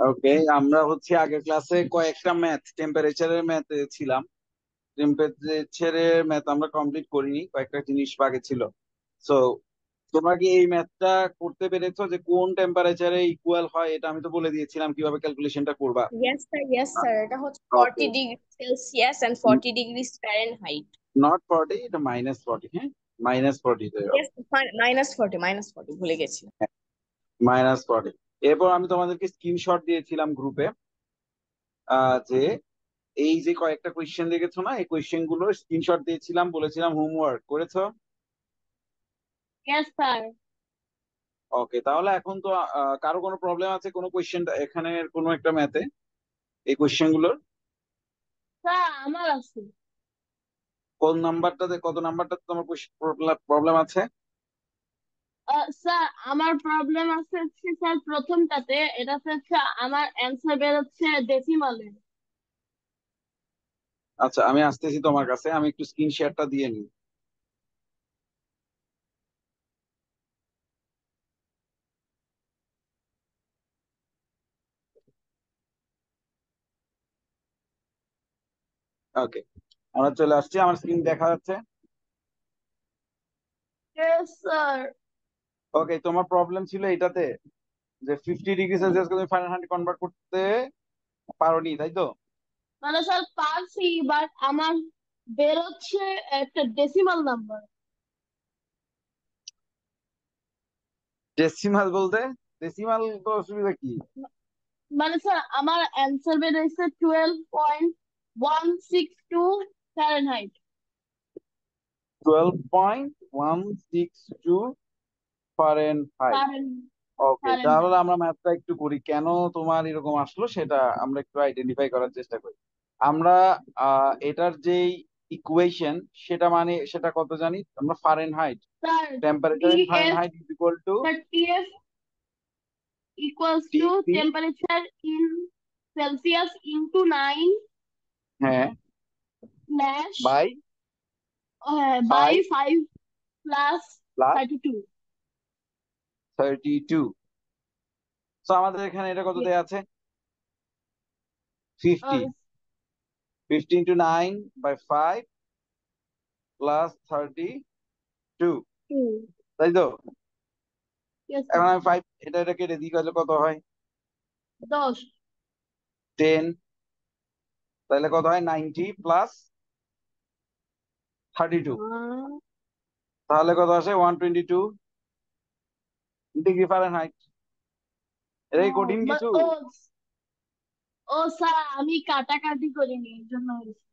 ওকে, আমরা হচ্ছে আগের ক্লাসে কয়েকটা ম্যাথ টেম্পারেচারের ম্যাথ ছিলাম। টেম্পারেচারের ম্যাথ আমরা কমপ্লিট করিনি, কয়েকটা জিনিস বাকি ছিল। সো তোমরা কি এই ম্যাথটা করতে পেরেছো যে কোন টেম্পারেচারে ইকুয়াল হয়? এটা আমি তো বলে দিয়েছিলাম কিভাবে ক্যালকুলেশনটা করবা। ইয়েস স্যার, এটা হচ্ছে okay, 40 degree Celsius and 40 degree Fahrenheit. Not 40, এটা -40। হ্যাঁ, -40 ইয়েস, মাইনাস 40 ভুলে গেছি। -40। এরপর আমি তোমাদেরকে স্ক্রিনশট দিয়েছিলাম গ্রুপে, যে এই যে কয়েকটা কোয়েশ্চেন দেখেছো না, এই কোয়েশ্চেন গুলোর স্ক্রিনশট দিয়েছিলাম, বলেছিলাম হোমওয়ার্ক করেছো। Yes sir. ওকে, তাহলে এখন তো কারো কোনো প্রবলেম আছে কোনো কোয়েশ্চেন এখানে কোনো একটা ম্যাথে এই কোয়েশ্চেন গুলোর? স্যার আমার আছে। কোন নাম্বারটাতে, কত নাম্বারটাতে তোমার প্রবলেম আছে? স্যার আমার প্রবলেম আছে হচ্ছে স্যার প্রথমটাতে, এটা হচ্ছে আমার অ্যান্সার বের হচ্ছে ডেসিমালে। আচ্ছা, আমি আসতেছি তোমার কাছে, আমি একটু স্ক্রিন শেয়ারটা দিয়ে নিই। ওকে, আমরা চলে আসছি, আমার স্ক্রিন দেখা যাচ্ছে। Yes sir. ওকে, তোমার প্রবলেম ছিল এটাতে যে 50°C তুমি ফারেনহাইট কনভার্ট করতে পারোনি, তাই তো? মানে স্যার পারছি, বাট আমার বের হচ্ছে একটা ডেসিমাল নাম্বার। ডেসিমাল বলতে? ডেসিমাল তো অসুবিধা কি? মানে স্যার আমার অ্যান্সার বের হচ্ছে 12.162 ফারেনহাইট। 12.162 ফারেনহাইট। ফারেন ওকে, তাহলে ফারেনহাইট। আমরা ম্যাথটা একটু করি, কেন তোমার এরকম আসলো সেটা আমরা একটু আইডেন্টিফাই করার চেষ্টা করি। আমরা এটার যেই ইকুয়েশন, সেটা মানে সেটা কত জানি আমরা? Fahrenheit, sir temperature in TF, Fahrenheit is equal to sir TF equals to টিপি। টেম্পারেচার ইন সেলসিয়াস ইনটু 9 হ্যাঁ, slash bye bye 5 5 plus plus 32। 32। তো আমাদের এখানে এটা কত দেয়া আছে? 50। 50 × 9/5 প্লাস 32, তাই তো? ইয়েস এখন স্যার। আমি 5 এটা কেটে দিই, তাহলে কত হয়? 10। 10। তাহলে কত হয়? 90 প্লাস 32, তাহলে কত আসে? 122°C। এটা কি কঠিন কিছু? ও ও স্যার আমি কাটাকাটি করিনি এর জন্য হয়েছে।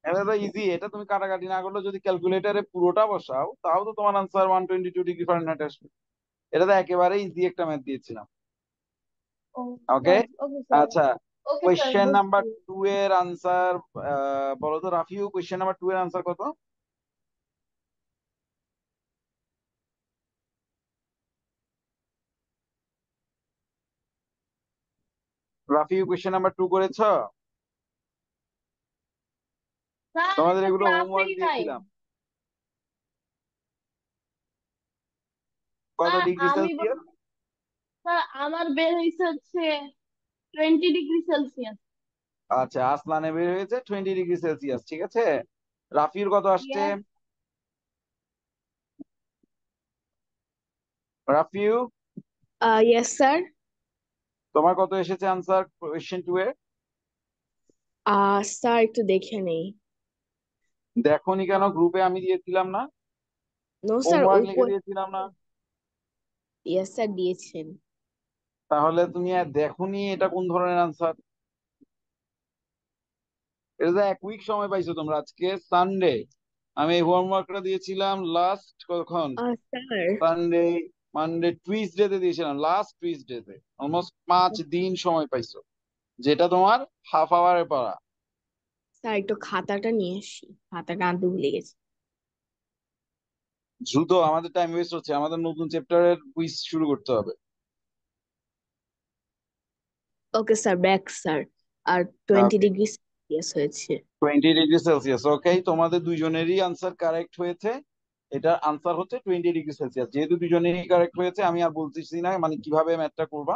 এটা তো ইজি, এটা তুমি কাটাকাটি না করলে যদি ক্যালকুলেটারে পুরোটা বসাও তাও তো তোমার আনসার 122°F আসবে। এটা তো একেবারে ইজি একটা ম্যাথ দিয়েছিলাম। ও ওকে, ওকে স্যার। আচ্ছা, ওকে স্যার কোয়েশ্চেন নাম্বার বুঝছি। 2 এর আনসার বলো তো রাফিউ, কোয়েশ্চেন নাম্বার 2 এর আনসার কত? রাফিউ, কোয়েশ্চেন নাম্বার 2 করেছো? স্যার তোমাদের এটা এগুলো হোমওয়ার্ক ক্লাসেই নাই। দিয়েছিলাম। কত স্যার ডিগ্রি আমি সেলসিয়াস? স্যার আমার বের হয়েছে হচ্ছে 20 ডিগ্রি সেলসিয়াস। আচ্ছা, আসলানে বের হয়েছে 20°C, ঠিক আছে। রাফির কত আসছে? ইয়েস। Rafiu, yes sir. তোমার কত এসেছে আনসার কোয়েশ্চেন 2 এর? স্যার একটু দেখে নেই। দেখোনি কেন? গ্রুপে আমি দিয়েছিলাম না? নো স্যার হোমওয়ার্ক লিখে উপর। দিয়েছিলাম না? ইয়েস স্যার দিয়েছেন। তাহলে তুমি আর দেখোনি, এটা কোন ধরনের আনসার? এটা তো 1 উইক সময় পাইছো তোমরা, আজকে সানডে। আমি এই হোমওয়ার্কটা দিয়েছিলাম লাস্ট কখন? স্যার সানডে, মানডে, টুইসডে তে দিয়েছিলাম, লাস্ট টুইসডে তে। অলমোস্ট 5 দিন সময় পাইছো, যেটা তোমার হাফ আওয়ারে পড়া। স্যার একটু খাতাটা নিয়ে আসি, খাতাটা আনতে ভুলে গেছি। দ্রুত, আমাদের টাইম ওয়েস্ট হচ্ছে, আমাদের নতুন চ্যাপ্টারের কুইজ শুরু করতে হবে। Okay sir, back sir. আর 20 ডিগ্রি সেলসিয়াস হয়েছে। 20°C, ওকে, তোমাদের দুইজনেরই আনসার কারেক্ট হয়েছে। এটার আনসার হচ্ছে 20°C। যেহেতু দুজনেরই কারেক্ট হয়েছে, আমি আর বলতেছি না মানে কিভাবে ম্যাথটা করবা।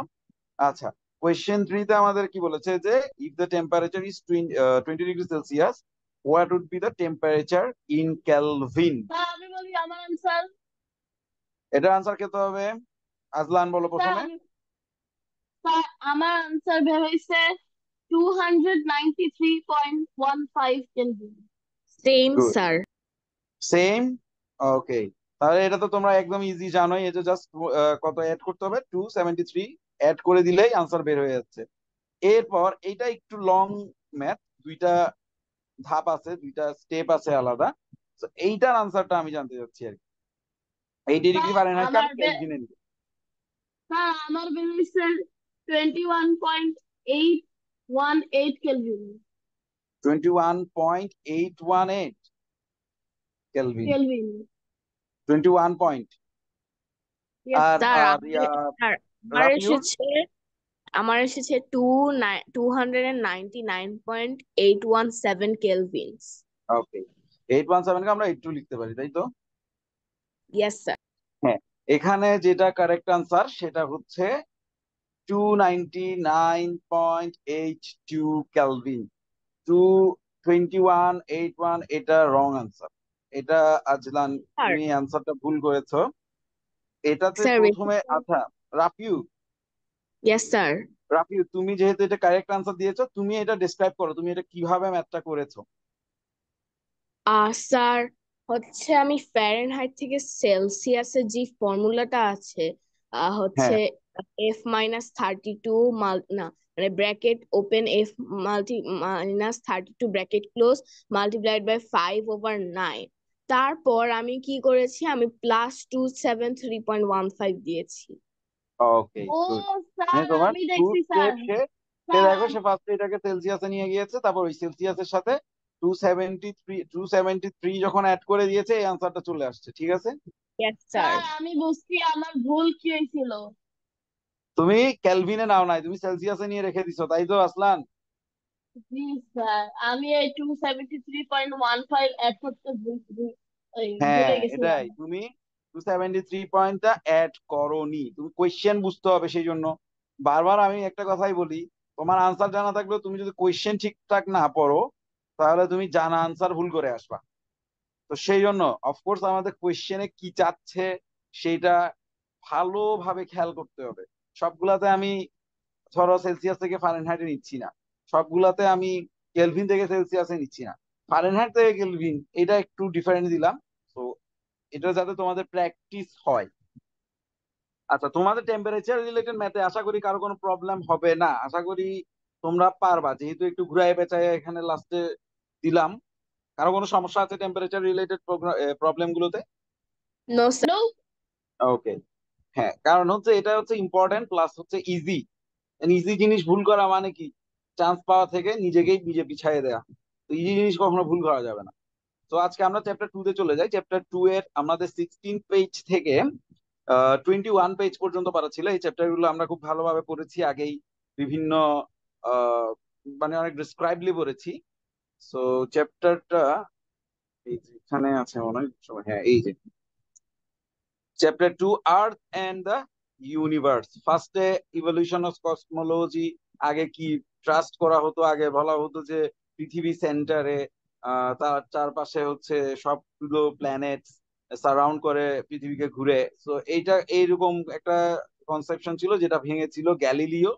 আচ্ছা, কোয়েশ্চেন 3 তে আমাদের কি বলেছে যে if the temperature is 20 degree Celsius, what would be the temperature in Kelvin? Sir আমি বলি আমার আনসার। এটার আনসার খেতে হবে। আজলান বলো স্যার প্রথমে। আমি স্যার আমার আনসার বের হয়েছে 293.15 kelvin. Same good, sir. Same. Okay, তাহলে এটা তো তোমরা একদম ইজি জানোই, এটা জাস্ট কত অ্যাড করতে হবে, 273 অ্যাড করে দিলেই আনসার বের হয়ে যাচ্ছে। এরপর এটা একটু লং ম্যাথ, দুইটা ধাপ আছে, দুইটা স্টেপ আছে আলাদা। তো এইটার আনসারটা আমি জানতে চাচ্ছি আর কি। 80 ডিগ্রি ফারেনহাইটকে আমি কেলভিনে নিব। স্যার আমার বের হয়েছে 21.818 kelvin. 21.818 kelvin. Kelvin. 21 point. Yes আর স্যার আর ইয়া স্যার আমার রাফিউর এসেছে আমার এসেছে 299.817 কেলভিনস। ওকে, 817কে আমরা 82 লিখতে পারি, তাই তো? Yes sir. হ্যাঁ, এখানে যেটা কারেক্ট আনসার সেটা হচ্ছে 299.82 কেলভিন। 22181, এটা রং আনসার। এটা আজলান, স্যার তুমি আনসারটা ভুল করেছো। এটাতে স্যার প্রথমে আচ্ছা, রাফিউ, ইয়েস স্যার। রাফিউ তুমি যেহেতু এটা কারেক্ট আনসার দিয়েছো, তুমি এটা ডিসক্রাইব করো, তুমি এটা কিভাবে ম্যাথটা করেছো। স্যার হচ্ছে আমি ফারেনহাইট থেকে সেলসিয়াসের যে ফর্মুলাটা আছে হচ্ছে হ্যাঁ, F-32 না মানে bracket open F -32 bracket close multiplied by 5/9। তারপর আমি কি করেছি, আমি +273.15 দিয়েছি। ওকে, ও গুড। মানে স্যার তোমার আমি টু দেখছি স্যার। স্টেপ সে সে স্যার দেখো, সে ফার্স্টে এটাকে সেলসিয়াসে নিয়ে গিয়েছে, তারপর ওই সেলসিয়াসের সাথে 273 যখন অ্যাড করে দিয়েছে, এই আনসারটা চলে আসছে, ঠিক আছে। Yes sir. স্যার আমি বুঝছি আমার ভুল কি হয়েছিল। তুমি ক্যালভিনে নাও নাই, তুমি সেলসিয়াসে নিয়ে রেখে দিছো, তাই তো আসলান? জি স্যার, আমি এই 273.15 অ্যাড করতে হ্যাঁ, ভুলে গেছিলাম। এটাই, তুমি 273 পয়েন্টটা অ্যাড করোনি, তুমি কোয়েশ্চেন বুঝতে হবে সেই জন্য। বারবার আমি একটা কথাই বলি, তোমার আনসার জানা থাকলেও তুমি যদি কোয়েশ্চেন ঠিকঠাক না পড়ো, তাহলে তুমি জানা আনসার ভুল করে আসবা। তো সেই জন্য অফকোর্স আমাদের কোয়েশ্চেনে কি চাচ্ছে সেইটা ভালোভাবে খেয়াল করতে হবে। সবগুলাতে আমি ধরো সেলসিয়াস থেকে ফারেনহাইটে নিচ্ছি না, সবগুলাতে আমি কেলভিন থেকে সেলসিয়াসে নিচ্ছি না, ফারেনহাইট থেকে কেলভিন, এটা একটু ডিফারেন্ট দিলাম। তো এটা যাতে তোমাদের প্র্যাকটিস হয়। আচ্ছা, তোমাদের টেম্পারেচার রিলেটেড ম্যাথে আশা করি কারো কোনো প্রবলেম হবে না, আশা করি তোমরা পারবা, যেহেতু একটু ঘুরায় পেঁচায় এখানে লাস্টে দিলাম। কারো কোনো সমস্যা আছে টেম্পারেচার রিলেটেড প্রবলেম গুলোতে? No sir. হ্যালো। ওকে, হ্যাঁ, কারণ হচ্ছে এটা হচ্ছে ইম্পর্টেন্ট, প্লাস হচ্ছে ইজি। ইজি জিনিস ভুল করা মানে কি, চান্স পাওয়া থেকে নিজেকেই নিজে পিছাইয়ে দেয়া। তো ইজি জিনিস কখনো ভুল করা যাবে না। তো আজকে আমরা চ্যাপ্টার 2 তে চলে যাই। চ্যাপ্টার 2 এর আমাদের 16 পেজ থেকে 21 পেজ পর্যন্ত পারা ছিল। এই চ্যাপ্টার গুলো আমরা খুব ভালোভাবে পড়েছি আগেই, বিভিন্ন আহ, মানে অনেক ডিসক্রাইবলি পড়েছি। সো চ্যাপ্টারটা এই যে এখানে আছে মনে হয়, হ্যাঁ এই যে chapter 2, earth and the universe. ফার্স্টে ইভলিউশন অফ কসমোলজি, আগে কি ট্রাস্ট করা হতো, আগে বলা হতো যে পৃথিবী সেন্টারে, তার চারপাশে হচ্ছে সবগুলো প্ল্যানেট সারাউন্ড করে পৃথিবীকে ঘুরে। তো এইটা এইরকম একটা কনসেপশন ছিল, যেটা ভেঙেছিল গ্যালিলিও।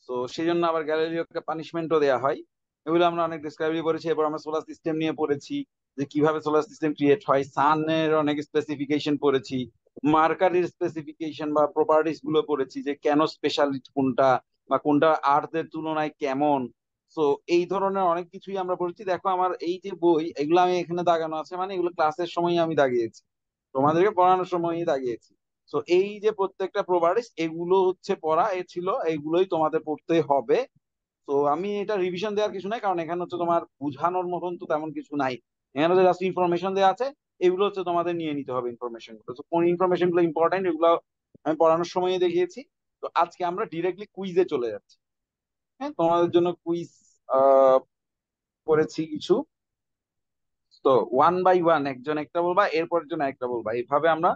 তো সেই জন্য আবার গ্যালিলিওকে পানিশমেন্টও দেওয়া হয়। এগুলো আমরা অনেক ডিসক্রাইব করেছি। এবার আমরা সোলার সিস্টেম নিয়ে পড়েছি, যে কিভাবে সোলার সিস্টেম ক্রিয়েট হয়, সানের অনেক স্পেসিফিকেশন পড়েছি, মার্কারির স্পেসিফিকেশন বা প্রপার্টিস গুলো পড়েছি, যে কেন স্পেশালিটি কোনটা, বা কোনটা আর্থের তুলনায় কেমন। তো এই ধরনের অনেক কিছুই আমরা পড়েছি। দেখো আমার এই যে বই, এগুলো আমি এখানে দাগানো আছে, মানে এগুলো ক্লাসের সময় আমি দাগিয়েছি, তোমাদেরকে পড়ানোর সময়ই দাগিয়েছি। তো এই যে প্রত্যেকটা প্রপার্টিস, এগুলো হচ্ছে পড়া এ ছিল, এইগুলোই তোমাদের পড়তে হবে। তো আমি এটা রিভিশন দেওয়ার কিছু নাই, কারণ এখানে হচ্ছে তোমার বুঝানোর মতন তো তেমন কিছু নাই। এখানে হচ্ছে জাস্ট ইনফরমেশন দেওয়া আছে, এগুলো হচ্ছে তোমাদের নিয়ে নিতে হবে ইনফরমেশন গুলো। তো কোন ইনফরমেশন গুলো ইম্পর্টেন্ট, এগুলো আমি পড়ানোর সময় দেখিয়েছি। তো আজকে আমরা ডিরেক্টলি কুইজে চলে যাচ্ছি। হ্যাঁ, তোমাদের জন্য কুইজ করেছি কিছু। তো ওয়ান বাই ওয়ান একজন একটা বলবা, এরপরের জন্য একটা বলবা, এইভাবে আমরা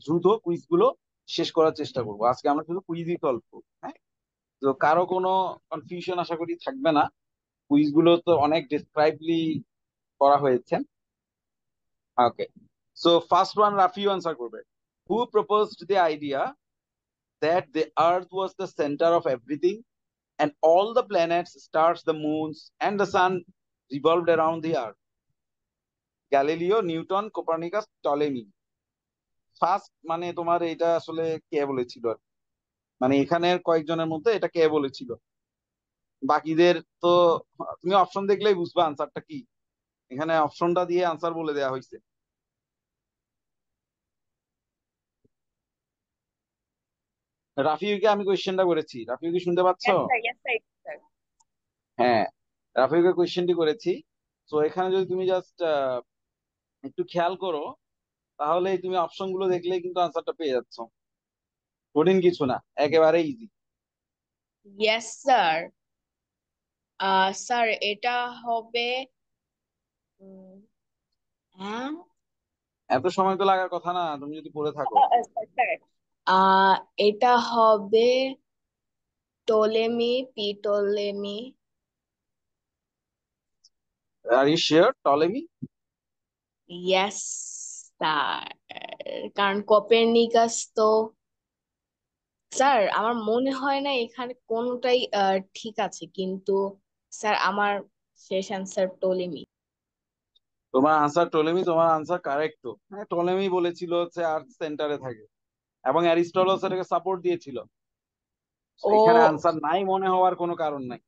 দ্রুত কুইজ গুলো শেষ করার চেষ্টা করবো। আজকে আমরা শুধু কুইজই সলভ করবো, হ্যাঁ। তো কারো কোনো কনফিউশন আশা করি থাকবে না, কুইজ গুলো তো অনেক ডিসক্রাইবলি করা হয়েছে। Okay, so first one Rafiu answer করবে। Who proposed the idea that the earth was the centre of everything and all the planets, stars, the moons, and the sun revolved around the earth? Galileo, Newton, Copernicus, Ptolemy. First মানে তোমার এটা আসলে কে বলেছিল আর কি। মানে এখানের কয়েকজনের মধ্যে এটা কে বলেছিল, বাকিদের তো তুমি অপশন দেখলেই বুঝবা আনসারটা কি। এখানে অপশনটা দিয়ে আনসার বলে দেওয়া হয়েছে। রাফিউকে আমি কোয়েশ্চেনটা করেছি, রাফিউ কি শুনতে পাচ্ছ? Yes, sir. Yes, sir. Yes, sir. হ্যাঁ, রাফিউকে কোয়েশ্চেনটি করেছি। তো এখানে যদি তুমি জাস্ট একটু খেয়াল করো, তাহলে তুমি অপশন গুলো দেখলেই কিন্তু আনসারটা পেয়ে যাচ্ছ। কঠিন কিছু না, একেবারে ইজি। Yes, sir. স্যার এটা হবে উম, হ্যাঁ এত সময় তো লাগার কথা না, তুমি যদি পড়ে থাকো। স্যার এটা হবে Ptolemy. R you sure Ptolemy? Yes sir, কারণ কোপেরনিকাস তো, স্যার আমার মনে হয় না এখানে কোনোটাই ঠিক আছে, কিন্তু স্যার আমার শেষ অ্যান্সার টলেমি। তোমার আনসার টলেমি, তোমার আনসার কারেক্ট তো। হ্যাঁ, টলেমি বলেছিল হচ্ছে আর্থ সেন্টারে থাকে, এবং অ্যারিস্টটলস এটাকে সাপোর্ট দিয়েছিল। So, ও এখানে আনসার নাই মনে হওয়ার কোনো কারণ নাই।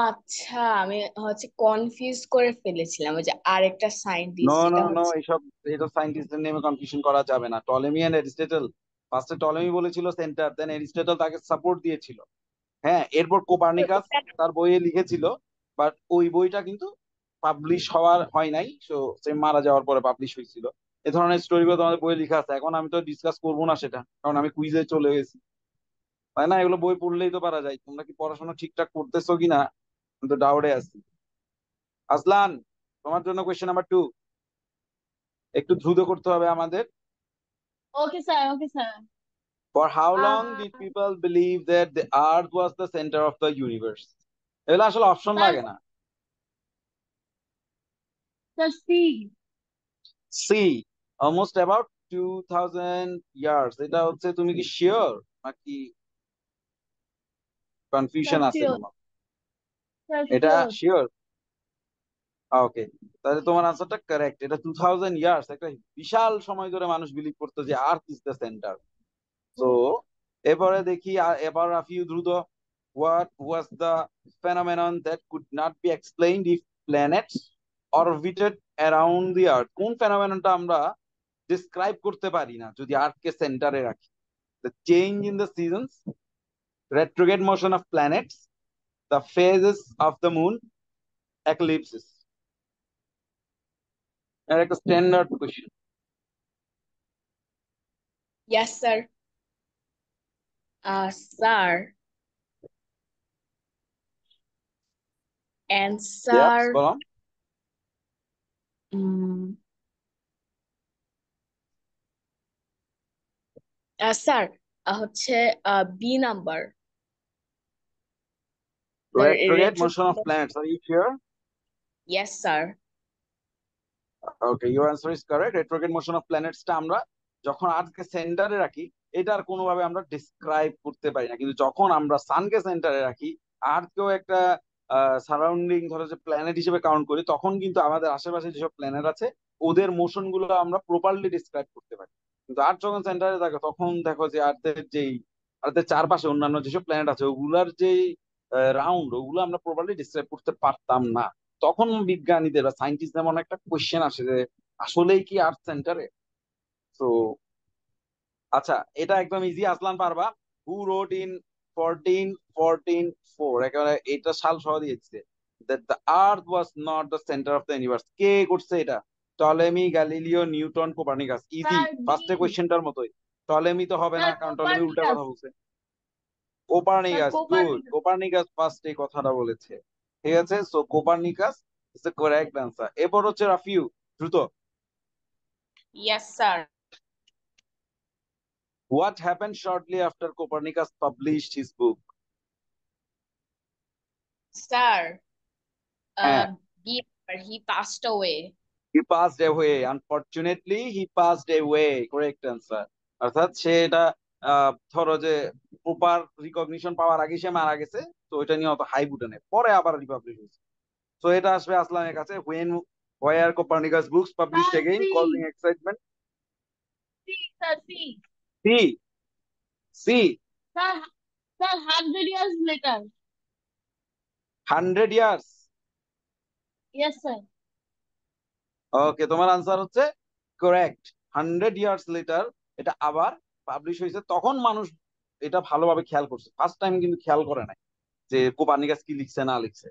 আচ্ছা, আমি হচ্ছে কনফিউজ করে ফেলেছিলাম ওই যে আরেকটা নো সায়েন্টিস্ট নো যেটা নো, হচ্ছে। এইসব এইসব সায়েন্টিস্টদের নেমে কনফিউশন করা যাবে না। টলেমি এন্ড অ্যারিস্টটল, ফার্স্টে টলেমি বলেছিল সেন্টার, দেন অ্যারিস্টটল তাকে সাপোর্ট দিয়েছিল। হ্যাঁ, এরপর কোপার্নিকাস তার বইয়ে লিখেছিল, বাট ওই বইটা কিন্তু পাবলিশ হওয়ার হয় নাই। সে মারা যাওয়ার পরে পাবলিশ হয়েছিল। এ ধরনের স্টোরিগুলো তোমাদের বইয়ে লেখা আছে। এখন আমি তো ডিসকাস করবো না সেটা, কারণ আমি কুইজে চলে গেছি, তাই না? এগুলো বই পড়লেই তো পারা যায়। তোমরা কি পড়াশোনা ঠিকঠাক করতেছো কিনা আমি তো ডাউটে আছি। আসলান, তোমার জন্য কোয়েশ্চেন নাম্বার 2, একটু দ্রুত করতে হবে আমাদের। Okay sir, okay sir. For how long did people believe that the earth was the centre of the universe? এগুলো আসলে অপশন স্যার, লাগে না। Sir C. C, almost about 2000 years. এটা হচ্ছে, তুমি কি শিওর নাকি স্যার কনফিউশন আছে শিওর, কোনো? স্যার এটা শিওর। শিওর? ওকে, তাহলে তোমার আনসারটা কারেক্ট। এটা 2000 ইয়ার্স, একটা বিশাল সময় ধরে মানুষ বিলিভ করতো যে আর্থ ইজ দ্য সেন্টার। তো এবারে দেখি, এবার রাফিউ দ্রুত। What was the phenomenon that could not be explained if planets orbited around the earth? কোন ফেনোমেননটা আমরা ডিসক্রাইব করতে পারি না যদি আর্থকে সেন্টারে রাখি? The change in the seasons, retrograde motion of planets, the phases of the moon, eclipses. এটা একটা standard question. Yes sir. Sir answer, yes, বলো। স্যার হচ্ছে B number, Retrograde retro. motion of planets, are you sure? Yes sir. Okay, your answer is correct. Retrograde motion of প্ল্যানেটসটা আমরা যখন আর্থকে সেন্টারে রাখি, এটার কোনোভাবে আমরা ডিসক্রাইব করতে পারি না, কিন্তু যখন আমরা সানকে সেন্টারে রাখি, আর্থকেও একটা সারাউন্ডিং ধরো যে প্ল্যানেট হিসেবে কাউন্ট করি, তখন কিন্তু আমাদের আশেপাশে যেসব প্ল্যানেট আছে ওদের মোশন গুলো আমরা প্রপারলি ডিসক্রাইব করতে পারি। কিন্তু আর্থ যখন সেন্টারে থাকে, তখন দেখো যে আর্থের চারপাশে অন্যান্য যেসব প্ল্যানেট আছে ওগুলার যে রাউন্ড, ওগুলো আমরা প্রপারলি ডিসক্রাইব করতে পারতাম না। তখন বিজ্ঞানীদের বা সায়েন্টিস্টদের মনে একটা কোয়েশ্চেন আসে যে আসলেই কি আর্থ সেন্টারে? তো আচ্ছা, এটা একদম ইজি, আসলান পারবা। হু রোট ইন 1444, একেবারে এটা সাল সহ দিয়েছে, that the earth was not the center of the universe? কে করছে এটা? Ptolemy, Galileo, Newton, Copernicus. Easy, sir D. ফার্স্টের কোয়েশ্চেনটার মতোই। টলেমি তো হবে না, স্যার কারণ টলেমি উল্টা কোপারনিকাস। কথা বলছে। Sir Copernicus, good. Copernicus. Copernicus first এই কথাটা বলেছে। ঠিক আছে, so Copernicus is the correct answer. এরপর হচ্ছে রাফিউ, দ্রুত। Yes sir. What happened shortly after Copernicus published his book? Sir হ্যাঁ, he passed away. he passed away. Unfortunately, he passed away. Correct answer. অর্থাৎ সে এটা ধরো যে প্রপার রিকগনিশন পাওয়ার আগে সে মারা গেছে, তো এটা নিয়ে অত হাই বুটে নেই, পরে আবার রিপাবলিশ হয়েছে। তো এটা আসবে আসলামের কাছে। when were Copernicus books published sir again, C causing excitement? C sir C C. C. Sir sir 100 years later. 100 years. Yes sir. Okay, তোমার আনসার হচ্ছে কারেক্ট। 100 ইয়ার্স লেটার এটা আবার পাবলিশ হয়েছে। তখন মানুষ এটা ভালোভাবে খেয়াল করছে, ফার্স্ট টাইম কিন্তু খেয়াল করে নাই যে কোপারনিকাস কি লিখছে না লিখছে।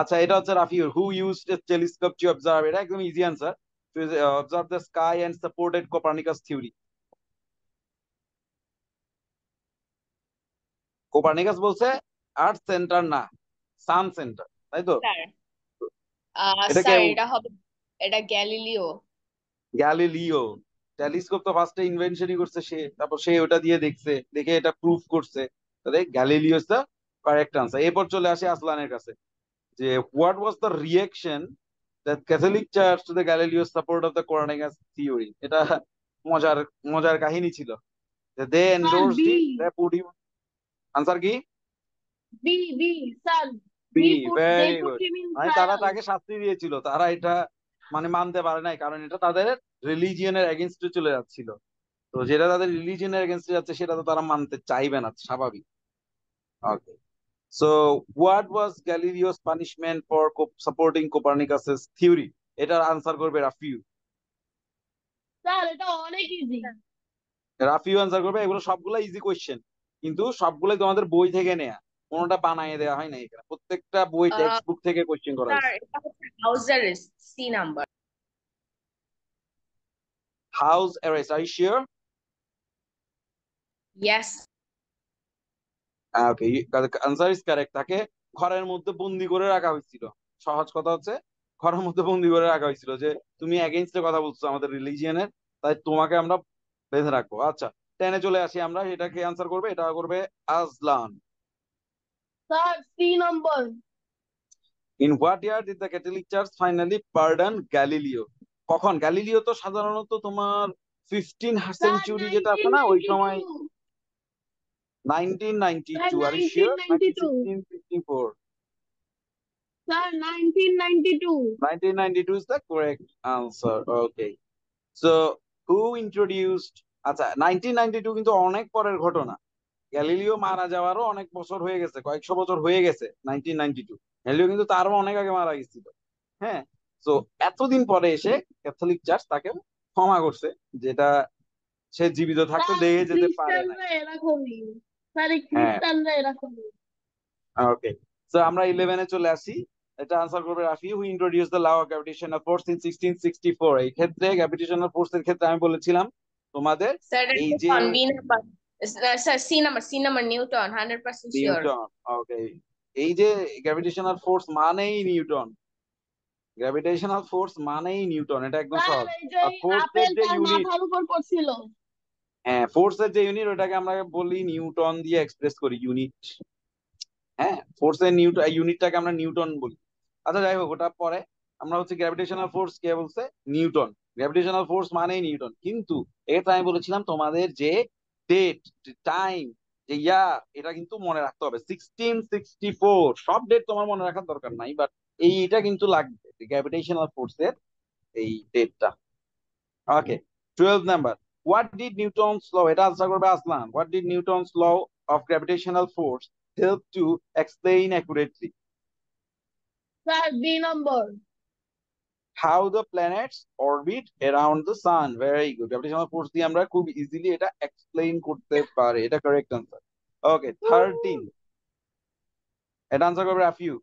আচ্ছা, এটা হচ্ছে রাফিউর। Who used a telescope to observe, এটা একদম easy answer. To observe the sky and supported Copernicus theory. Copernicus বলছে আর্থ সেন্টার না, সান সেন্টার, তাই তো? স্যার এটা কে? স্যার এটা গ্যালিলিও। গ্যালিলিও। টেলিস্কোপ তো ফার্স্টে ইনভেনশনই করছে সে, তারপর সে ওটা দিয়ে দেখছে, দেখে এটা প্রুফ করছে। তাহলে Galileo is the correct answer. এরপর চলে আসে আসলানের কাছে, যে what was the reaction that Catholic church to the Galileo support of the Copernicus theory. এটা মজার মজার কাহিনী ছিল, যে they sir endorsed B it, they put him. Answer কি? B B sir B. they very put good. him in মানে তারা trial. তাকে শাস্তি দিয়েছিল, তারা এটা মানে মানতে পারে নাই, কারণ এটা তাদের রিলিজিয়নের এগেনস্টে চলে যাচ্ছিল। তো যেটা তাদের রিলিজিয়নের এগেনস্টে যাচ্ছে সেটা তো তারা মানতে চাইবে না, স্বাভাবিক। Okay, so what was Galileo's punishment for supporting কোপারনিকাসের থিওরি? এটার আনসার করবে রাফিউ। স্যার এটা অনেক ইজি। রাফিউ আনসার করবে। এগুলো সবগুলো ইজি কোয়েশ্চেন, কিন্তু সবগুলোই তোমাদের বই থেকে নেয়া, কোনোটা বানায় দেওয়া হয় না। এখানে প্রত্যেকটা বই টেক্সট বুক থেকে কোয়েশ্চেন করা স্যার হয়েছে। এটা হচ্ছে house arrest, C number. House arrest, are you sure? Yes. Okay, answer is correct. তাকে ঘরের মধ্যে বন্দি করে রাখা হয়েছিল। সহজ কথা হচ্ছে, ঘরের মধ্যে বন্দি করে রাখা হয়েছিল, যে তুমি এগেইনস্টে কথা বলছো আমাদের রিলিজিয়নের, তাই তোমাকে আমরা বেঁধে রাখবো। আচ্ছা, টেনে চলে আসি আমরা। এটাকে আনসার করবে, এটা করবে Azlan. Sir C number. In what year did the Catholic church finally pardon Galileo? কখন? গ্যালিলিও তো সাধারণত তোমার 15 স্যার সেঞ্চুরি যেটা আছে না, ওই সময়। 1992। স্যার 1992। আর ইউ শিওর নাকি 1992। 1654? Sir 1992। 1992 is the correct answer. Okay. So, who introduced? আচ্ছা, 1992 কিন্তু অনেক পরের ঘটনা। গ্যালিলিও মারা যাওয়ারও অনেক বছর হয়ে গেছে, কয়েকশো বছর হয়ে গেছে 1992। গ্যালিলিও কিন্তু তারও অনেক আগে মারা গেছিল। হ্যাঁ, তো এতদিন পরে এসে ক্যাথলিক চার্চ তাকে ক্ষমা করছে, যেটা সে জীবিত থাকতে স্যার দেখে যেতে পারে না। খ্রিস্টানরা এরকমই। স্যার এই হ্যাঁ, খ্রিস্টানরা এরকমই। ওকে। তো আমরা 11-এ চলে আসি। এটা আনসার করবে Rafi. Who introduce the law of gravitational force in 1664? এই ক্ষেত্রে গ্র্যাভিটেশনাল ফোর্সের ক্ষেত্রে আমি বলেছিলাম তোমাদের স্যার এই যে B number. Sir C number Newton, 100% sure. Newton. Okay, এই যে গ্র্যাভিটেশনাল ফোর্স মানেই নিউটন, গ্র্যাভিটেশনাল ফোর্স মানেই নিউটন, এটা একদম স্যার সহজ। এই যে আর ফোর্সের আপেল যে তার ইউনিট, মাথার উপর পড়ছিল। হ্যাঁ, ফোর্সের যে ইউনিট ওটাকে আমরা বলি নিউটন দিয়ে এক্সপ্রেস করি, ইউনিট। হ্যাঁ, ফোর্সের ইউনিটটাকে আমরা নিউটন বলি। আচ্ছা, যাই হোক, ওটা পরে। আমরা হচ্ছে গ্র্যাভিটেশনাল ফোর্স কে বলছে? নিউটন। গ্র্যাভিটেশনাল ফোর্স মানেই নিউটন, কিন্তু এটা আমি বলেছিলাম তোমাদের যে ডেট, টাইম, যে ইয়ার, এটা কিন্তু মনে রাখতে হবে। 1664। সব ডেট তোমার মনে রাখার দরকার নাই, বাট এইটা কিন্তু লাগবে, গ্র্যাভিটেশনাল ফোর্সের এই ডেটটা। Okay, 12 number. What did Newton's law? এটা আনসার করবে Aslan. What did Newton's law of gravitational force help to explain accurately? Sir B number. How the planets orbit around the sun. Very good. Gravitational force দিয়ে আমরা খুব easily এটা explain করতে পারি। এটা correct answer. ওকে, 13। এটা আনসার করবে রাফিউ।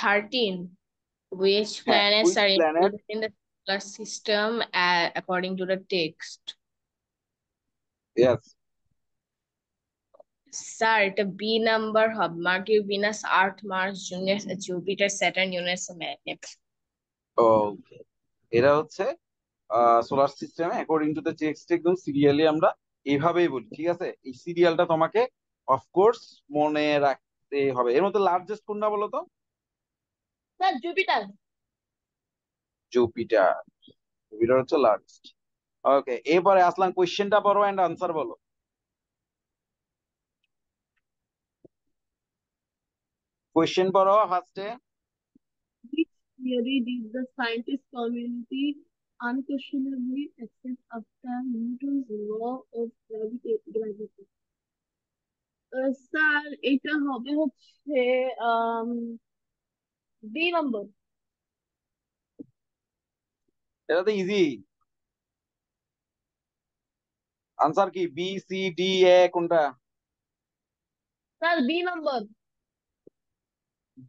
13. Which হ্যাঁ, planets which are planet? included in the solar system according to the text? Yes. Sir এটা বি নাম্বার হবে। Mercury, Venus, Earth, Mars, Jupiter, Saturn, Uranus, Neptune. Okay, এটা হচ্ছে সোলার সিস্টেমে according to the text একদম serially আমরা এইভাবেই বলি, ঠিক আছে? এই সিরিয়ালটা তোমাকে অফকোর্স মনে রাখতে হবে। এর মধ্যে লার্জেস্ট কোনটা বলো তো? Sir Jupiter. জুপিটার। জুপিটার হচ্ছে লার্জেস্ট। ওকে, এরপরে আসলাম, কোয়েশ্চেনটা পড়ো এন্ড আনসার বলো। কোয়েশ্চেন পড়ো ফার্স্টে। Which theory did the scientist community unquestionably accept after Newton's law of gravity? Sir এটা হবে হচ্ছে আম, বি নম্বর। এটা তো ইজি। আনসার কি? বি, সি, ডি, এ কোনটা? Sir B number.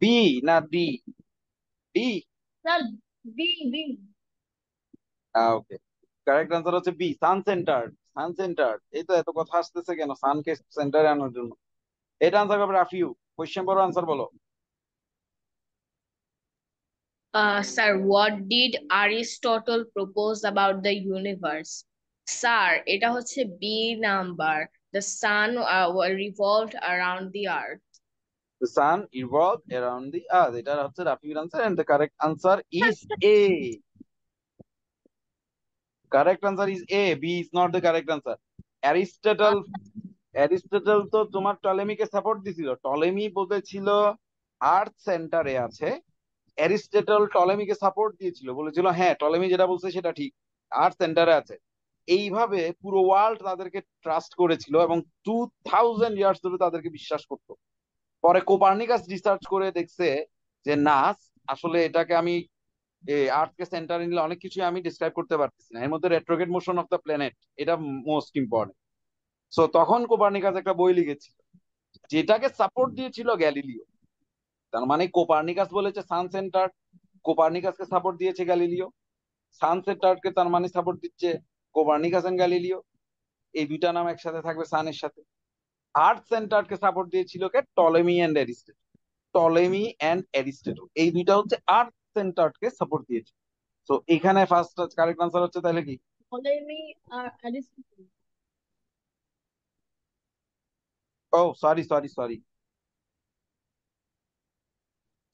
বি না D? D. Sir B B. Okay, correct answer হচ্ছে B, sun centred. Sun centred, এই তো এত কথা আসতেছে কেন সানকে সেন্টারে আনার জন্য। এটা আনসার করবে রাফিউ। কোয়েশ্চেন বলো, আনসার বলো। Sir, what did Aristotle propose about the universe? Sir, এটা হচ্ছে B number. The sun revolved around the earth. The sun evolved around the earth. এটা হচ্ছে রাফিউর answer and the correct answer is A. Correct answer is A. B is not the correct answer. Aristotle, Aristotle তো তোমার টলেমিকে support দিছিল। Ptolemy বলেছিল আর্থ সেন্টারে আছে, Aristotle টলেমিকে support দিয়েছিল, বলেছিল হ্যাঁ টলেমি যেটা বলছে সেটা ঠিক, আর্থ সেন্টারে আছে। এইভাবে পুরো ওয়ার্ল্ড তাদেরকে ট্রাস্ট করেছিল এবং 2000 ইয়ার্স ধরে তাদেরকে বিশ্বাস করতো। পরে কোপার্নিকাস রিসার্চ করে দেখছে যে না, আসলে এটাকে আমি আর্থকে সেন্টারে নিলে অনেক কিছু আমি ডিসক্রাইব করতে পারতেছি না, এর মধ্যে retrograde motion of the planet এটা মোস্ট ইম্পর্টেন্ট। সো তখন কোপার্নিকাস একটা বই লিখেছিল যেটাকে সাপোর্ট দিয়েছিল গ্যালিলিও। তার মানে কোপার্নিকাস বলেছে সান সেন্টার, কোপার্নিকাসকে সাপোর্ট দিয়েছে গ্যালিলিও। সান সেন্টারকে তার মানে সাপোর্ট দিচ্ছে কোপার্নিকাস এন্ড গ্যালিলিও। এই দুইটা নাম একসাথে থাকবে সানের সাথে। আর্থ সেন্টারকে সাপোর্ট দিয়েছিল কে? Ptolemy and Aristotle. Ptolemy and Aristotle এই দুইটা হচ্ছে আর্থ সেন্টারকে সাপোর্ট দিয়েছে। তো এখানে ফার্স্ট কারেক্ট আনসার হচ্ছে তাহলে কি? টলেমি আর Aristotle. Oh sorry sorry sorry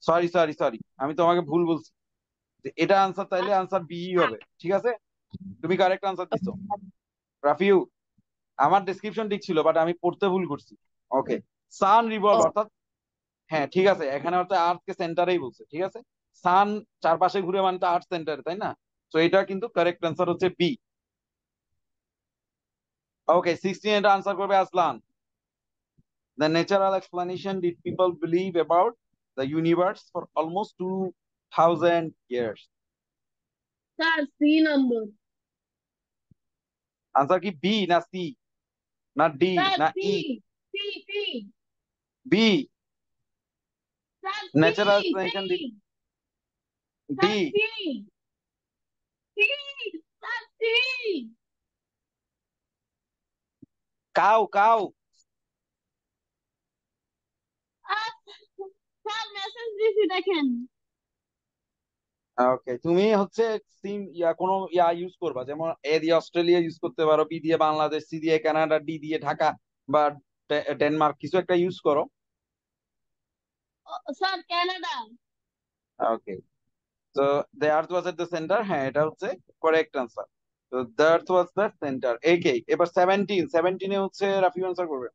sorry sorry sorry, আমি তোমাকে ভুল বলছি। এটা আনসার তাইলে আনসার বি হবে, ঠিক আছে? তুমি কারেক্ট আনসার দিছো রাফিউ। আমার ডেসক্রিপশন ঠিক ছিল বাট আমি পড়তে ভুল করছি। ওকে, সান রিভলভ ও, অর্থাৎ, হ্যাঁ ঠিক আছে, এখানে অর্থাৎ আর্থ কে সেন্টারেই বলছে, ঠিক আছে। সান চারপাশে ঘুরে মানে তো আর্থ সেন্টার, তাই না? তো এটা কিন্তু কারেক্ট আনসার হচ্ছে বি। ওকে, 16 এটা আনসার করবে আসলান। The natural explanation did people believe about the universe for almost 2000 years? Sir C number. Answer কি বি না সি না ডি স্যার না C E? C C. B, sir C natural C. explanation did sir D. C C. Sir C. কাউ কাউ। আহ, sir message দিছি দেখেন। ওকে, তুমি হচ্ছে সিম কোনো ইউজ করবা, যেমন এ দিয়ে অস্ট্রেলিয়া ইউজ করতে পারো, বি দিয়ে বাংলাদেশ, সি দিয়ে কানাডা, ডি দিয়ে ঢাকা বা ডেনমার্ক, কিছু একটা ইউজ করো। Sir Canada. ওকে, তো the earth was at the centre, হ্যাঁ এটা হচ্ছে কারেক্ট আনসার। তো the earth was the centre. একে এবার 17, 17 হচ্ছে রাফি আনসার করবে।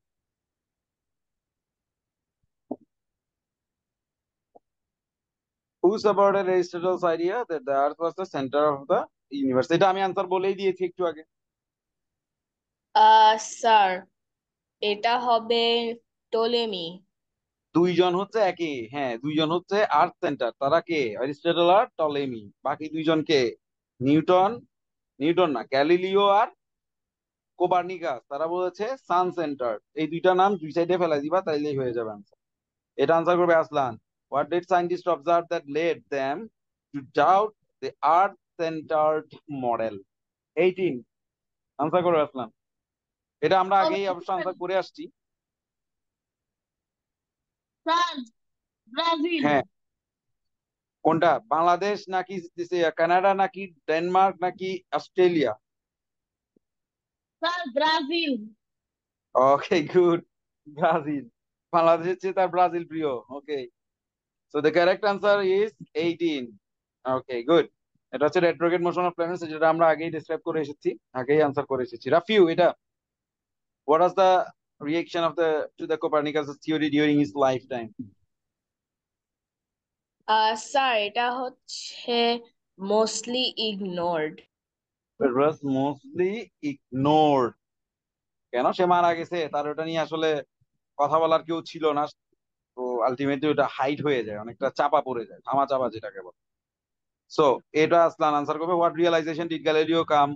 Who supported Aristotle's idea that the earth was the center of the universe? এটা আমি আনসার বলেই দিয়েছি একটু আগে। স্যার, এটা হবে টলেমি। দুইজন হচ্ছে একই, হ্যাঁ দুইজন হচ্ছে আর্থ সেন্টার, তারা কে? অ্যারিস্টটল আর টলেমি। বাকি দুইজন কে? নিউটন, নিউটন না, গ্যালিলিও আর কোপার্নিকাস, তারা বলেছে সান সেন্টার। এই দুইটা নাম দুই সাইডে ফেলাই দিবা তাইলেই হয়ে যাবে আনসার। এটা আনসার করবে Aslan. What did scientist observe that led them to doubt the earth centered model? 18 answer করবে আসলান। এটা আমরা আগেই অবশ্য আনসার করে আসছি। Sir Brazil. হ্যাঁ, কোনটা, বাংলাদেশ নাকি কানাডা নাকি ডেনমার্ক নাকি Australia? Sir Brazil. Okay, good, Brazil. বাংলাদেশের চেয়ে তার ব্রাজিল প্রিয়। Okay, so the correct answer is 18। Okay, good. এটা হচ্ছে রেট্রোগ্রেড মোশন অফ প্ল্যানেটস, যেটা আমরা আগেই ডিসক্রাইব করে এসেছি, আগেই আনসার করে এসেছি। রাফিউ, এটা what was the reaction of the to the Copernicus theory during his lifetime? Sir এটা হচ্ছে mostly ignored. It was mostly ignored. কেন, সে মারা গেছে, তার ওটা নিয়ে আসলে কথা বলার কেউ ছিল না। তো আলটিমেটলি ওটা হাইড হয়ে যায়, অনেকটা চাপা পড়ে যায়, ধামা চাপা যেটাকে বলে। সো এটা আসলান আনসার করবে, what realization did Galileo come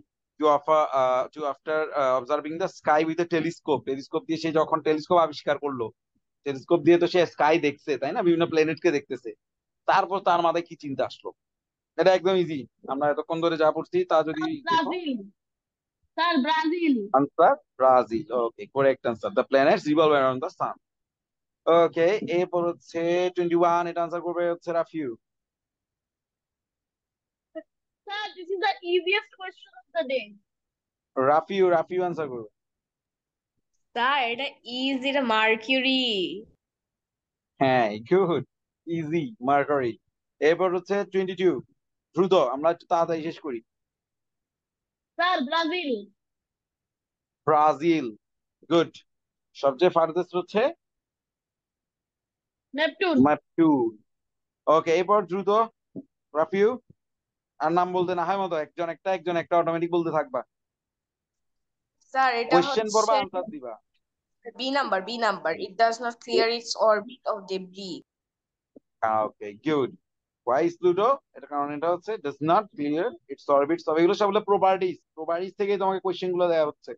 to after observing the sky with a telescope? Telescope দিয়ে সে যখন টেলিস্কোপ আবিষ্কার করলো, টেলিস্কোপ দিয়ে তো সে স্কাই দেখছে, তাই না, বিভিন্ন প্ল্যানেটকে দেখতেছে। তারপর তার মাথায় কি চিন্তা আসলো? এটা একদম ইজি, আমরা এতক্ষণ ধরে যা পড়ছি তা যদি দেখো। Brazil. Sir Brazil. Answer Brazil. Okay, correct answer, the planets revolve around the sun. Okay, এরপর হচ্ছে 21, এটা আনসার করবে হচ্ছে Rafiu. Sir this is the easiest question of the day. Rafiu answer করবে। স্যার এটা ইজি, এটা মার্কিউরি। হ্যাঁ, গুড, ইজি, মার্কারি। এরপর হচ্ছে 22, দ্রুত, আমরা একটু তাড়াতাড়ি শেষ করি। Sir Brazil. Brazil, good. সবচেয়ে ফার্থেস্ট হচ্ছে নেপচুন। নেপচুন। ওকে, এরপর দ্রুত, রাফিউ। আর নাম বলতে না হয় মতো, একজন একটা অটোমেটিক বলতে থাকবা। স্যার এটা কোয়েশ্চেন পড়বা, হচ্ছে আনসার দিবা। B number, it does not clear its orbit of debris. Okay, good. Why is Pluto? এটা কারণ এটা হচ্ছে does not clear its orbit. সব এগুলো সব হলো প্রপার্টিজ থেকেই তোমাকে কোয়েশ্চেন গুলো দেওয়া হচ্ছে।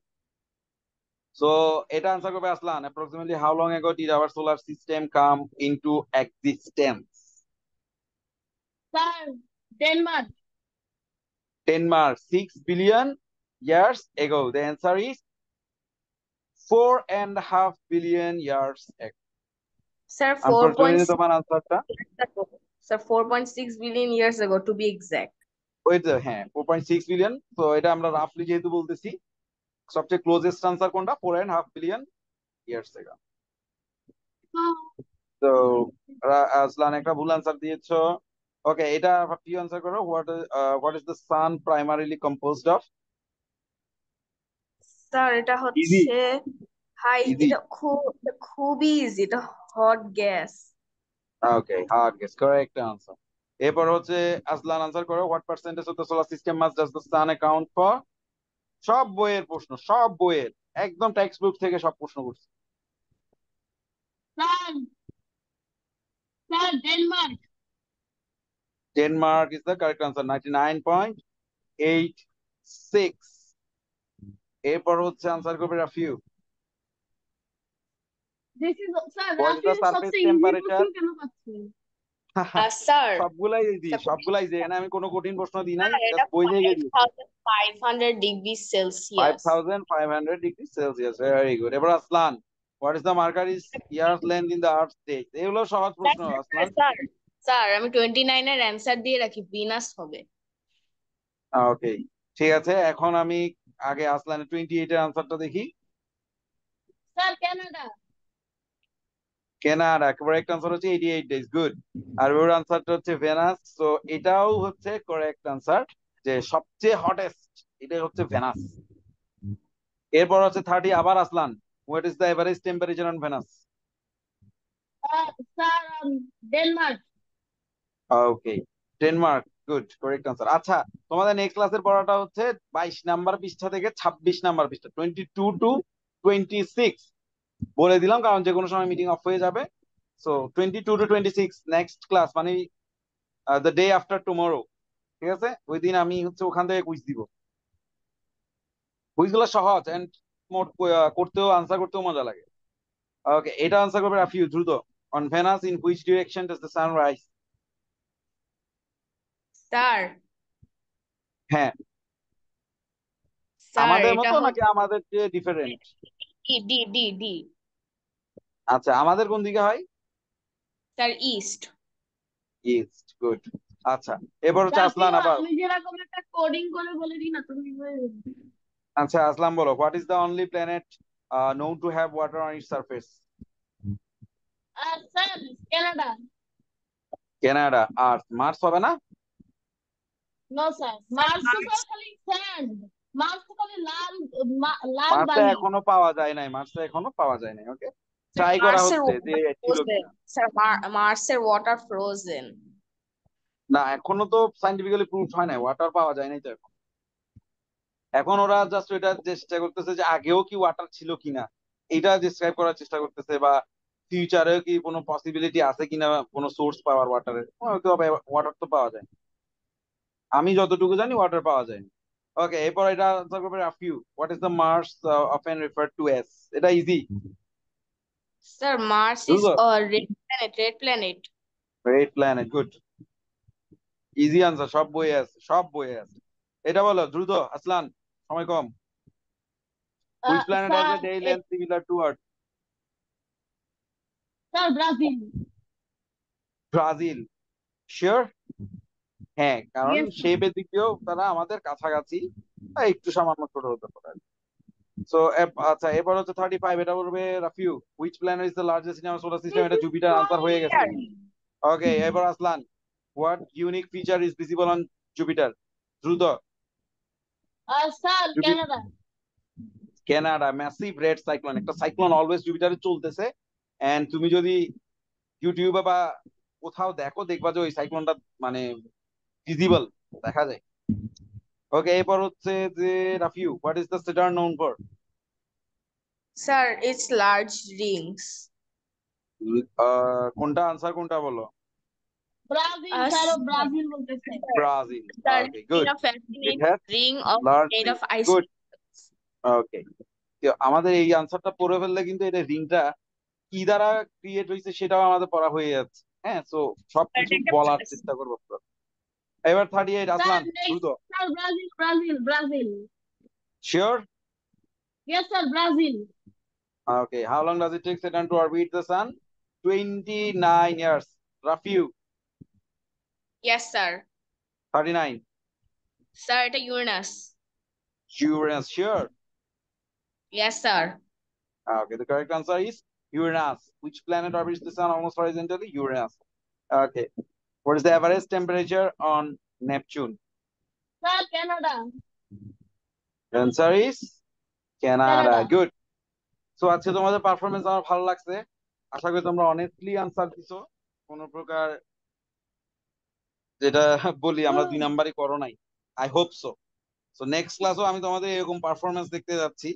সো এটা আনসার করবে Aslan, approximately how long ago did our solar system come into existence? Sir Denmark. Denmark, 6 billion years ago. The answer is 4.5 billion years ago. Sir Unfortunately, তোমার আনসারটা 4.6 billion years ago to be exact. ওই যে, হ্যাঁ, 4.6 billion. তো এটা আমরা রাফলি যেহেতু বলতেছি, সবচেয়ে ক্লোজেস্ট আনসার কোনটা? 4.5 billion years ago. তো আসলান একটা ভুল আনসার দিয়েছো। ওকে, এটা কি আনসার করো, what is the sun primarily composed of? Sir এটা ইজি, হচ্ছে হাই, ইজি। এটা খুবই ইজি, এটা হট গ্যাস। ওকে, হার্ড গেস, কারেক্ট আনসার। এরপর হচ্ছে আসলান আনসার করো, what percentage of the solar system much does the San account for? সব বইয়ের প্রশ্ন, সব বইয়ের, একদম টেক্সট বুক থেকে সব প্রশ্ন করছি। Sir sir Denmark. Denmark is the correct answer, 99.86। এরপর হচ্ছে আনসার করবে Rafiu. This is sir what is the Rafiu surface সবচেয়ে ইজি টেম্পারেচার? কোশ্চেন কেন পাচ্ছি? স্যার সবগুলাই যে, এখানে আমি কোনো কঠিন প্রশ্ন দিই নাই, এটা জাস্ট বই থেকে দিয়েছি। 5500 degree Celsius. 5500 degree Celsius, very good. এবার Aslan, what is the marker is years length in the earth stage? এগুলো সহজ প্রশ্ন আসলান। স্যার স্যার আমি 29 এর অ্যান্সার দিয়ে রাখি, ভিনাস হবে। ওকে, ঠিক আছে, এখন আমি আগে আসলানের 28 এর আনসারটা দেখি। Sir Canada. Canada, correct answer হচ্ছে 88 ডেজ, গুড। আর ওর আনসারটা হচ্ছে ভেনাস। তো এটাও হচ্ছে কারেক্ট আনসার, যে সবচেয়ে হটেস্ট এটা হচ্ছে ভেনাস। এরপর হচ্ছে 30, আবার Aslan, what is the average temperature on Venus? Sir Denmark. Okay, Denmark, good, correct answer. আচ্ছা, তোমাদের নেক্সট ক্লাসের পড়াটা হচ্ছে 22 নাম্বার পৃষ্ঠা থেকে 26 নাম্বার পৃষ্ঠা, 22 to 26 বলে দিলাম, কারণ যে কোনো সময় মিটিং অফ হয়ে যাবে। সো 22 to 26 নেক্সট ক্লাস, মানে দ্য ডে আফটার টুমরো। ঠিক আছে, ওই দিন আমি হচ্ছে ওখান থেকে কুইজ দিব। কুইজগুলো সহজ এন্ড মোট, করতেও আনসার করতেও মজা লাগে। ওকে, এটা আনসার করবে রাফিউ, দ্রুত। On Venus in which direction does the sun rise? Sir হ্যাঁ, স্যার আমাদের এটা মতো নাকি হচ্ছে আমাদের চেয়ে ডিফারেন্ট? D D D. আচ্ছা, আমাদের কোন দিকে হয়? Sir east. East, good. আচ্ছা, এবার হচ্ছে রাফিও, আসলান আবার। আমি যেরকম একটা কোডিং করে বলে দিই না, তুমি আচ্ছা আসলাম, বলো, what is the only planet known to have water on its surface? Sir Canada. Canada. Earth. Mars হবে না? নো স্যার, মার্স তো স্যার খালি স্যান্ড। মার্স তো খালি লাল, লাল মার্সে বালি। এখনো পাওয়া যায় নাই, মার্সে এখনো পাওয়া যায় নাই। ওকে, ট্রাই করা মার্সের হচ্ছে যে ওয়াটার ছিল ফ্রোজেন। কিনা। স্যার মার্সের ওয়াটার ফ্রোজেন। না, এখনো তো সাইন্টিফিক্যালি প্রুফ হয় নাই, ওয়াটার পাওয়া যায় নাই তো এখন। এখন ওরা জাস্ট এটা চেষ্টা করতেছে যে আগেও কি ওয়াটার ছিল কিনা এটা ডিসক্রাইব করার চেষ্টা করতেছে, বা ফিউচারেও কি কোনো পসিবিলিটি আছে কিনা কোনো সোর্স পাওয়ার ওয়াটারের। হয়তো ওয়াটার তো পাওয়া যায়, আমি যতটুকু জানি ওয়াটার পাওয়া যায়। ওকে, এরপর এটা আনসার করবে Rafiu. What is the Mars often referred to as? এটা ইজি। স্যার মার্স ইজ বুঝলো? Red planet, red planet. Red planet, good. Easy answer, সব বইয়ে আছে, সব বইয়ে আছে। এটা বলো দ্রুত, আসলান, সময় কম। Which planet has sir a day length similar to earth? Sir Brazil. Brazil. Sure? হ্যাঁ, কারণ ইয়েস স্যার। শেপের দিক দিয়েও তারা আমাদের কাছাকাছি, বা একটু সামান্য ছোট হতে পারে। সো আচ্ছা, এবার হচ্ছে 35, এটা বলবে Rafiu. Which planet is the largest in our solar system? This এটা ইজ জুপিটার, সো আনসার হয়ে গেছে। Sir easy. ওকে, এবার Aslan. What unique feature is visible on Jupiter? দ্রুত। Sir Canada. Canada. Massive red cyclone, একটা সাইক্লোন অলওয়েজ জুপিটারে চলতেছে। And তুমি যদি ইউটিউবে বা কোথাও দেখো, দেখবা যে ওই সাইক্লোনটা মানে ভিজিবল, দেখা যায়। ওকে, এরপর হচ্ছে যে Rafiu, what is the Saturn known for? Sir it's large Rings. কোনটা আনসার, কোনটা বলো? ব্রাজিল স্যার, ও ব্রাজিল বলতেছে। Brazil. Sir okay, ring good. of it fascinate, has ring of large made ring, of ice good. crystals. ওকে, আমাদের এই আনসারটা পড়ে ফেললে কিন্তু এটা রিংটা কি দ্বারা ক্রিয়েট হয়েছে সেটাও আমাদের পড়া হয়ে যাচ্ছে। হ্যাঁ, তো স্যার সবকিছু এটা একটা বলার চেষ্টা করবো। এবার 38, স্যার আসলান, দ্রুত। Next sir Brazil, Brazil, Brazil. Sure? Yes sir, Brazil. Okay, how long does it take Saturn to orbit the sun? 29 years. Rafiu? yes sir. 39। Sir এটা Uranus. Uranus, sure? yes sir. Okay, the correct answer is Uranus. Which planet orbits the sun almost horizontally? Uranus. Okay. What is the average temperature on Neptune? Sir Canada. The answer is Canada. Canada. Good. So আজকে তোমাদের performance আমার ভালো লাগছে। আশা করি তোমরা honestly answer দিছো, কোনো প্রকার যেটা বলি আমরা 2 নাম্বারই করো নাই। I hope so. So next ক্লাসও আমি তোমাদের এরকম পারফরমেন্স দেখতে যাচ্ছি,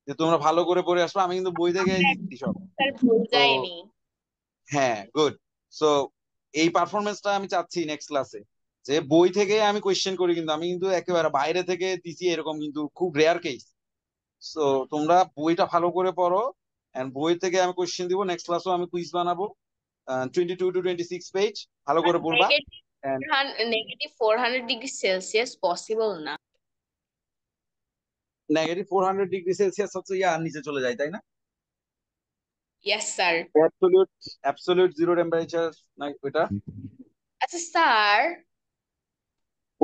যে তোমরা ভালো করে পড়ে আসবে। আমি কিন্তু বই থেকে দিচ্ছি সব। স্যার ভুল তো যায়নি। হ্যাঁ, গুড। সো এই পারফরমেন্সটা আমি চাচ্ছি নেক্সট ক্লাসে, যে বই থেকে আমি কোয়েশ্চেন করি, কিন্তু আমি কিন্তু একেবারে বাইরে থেকে দিছি এরকম কিন্তু খুব রেয়ার কেস। সো তোমরা বইটা ভালো করে পড়ো, এন্ড বই থেকে আমি কোয়েশ্চেন দিব। নেক্সট ক্লাসও আমি কুইজ বানাবো, 22 to 26 পেজ, ভালো করে পড়বা। নেগেটিভ 400 ডিগ্রি সেলসিয়াস পসিবল না। -400 ডিগ্রি সেলসিয়াস হচ্ছে নিচে চলে যায়, তাই না? yes sir. Absolute, absolute zero temperature না ওটা? আচ্ছা স্যার।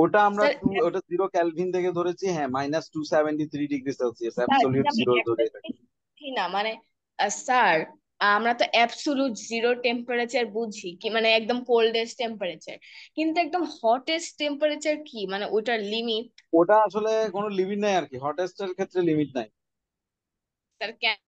ওটা আমরা স্যার ওটা 0 কেলভিন থেকে ধরেছি। হ্যাঁ, -273 ডিগ্রি সেলসিয়াস স্যার অ্যাবসলিউট এটা আমি জিরো একটা ধরে থাকি। জিনিস বুঝি না, মানে স্যার আমরা তো অ্যাবসোলুট জিরো টেম্পারেচার বুঝি কি, মানে একদম কোল্ডেস্ট টেম্পারেচার, কিন্তু একদম হটেস্ট টেম্পারেচার কি, মানে ওটার লিমিট? ওটা আসলে কোনো লিমিট নাই আর কি, হটেস্টের ক্ষেত্রে লিমিট নাই। স্যার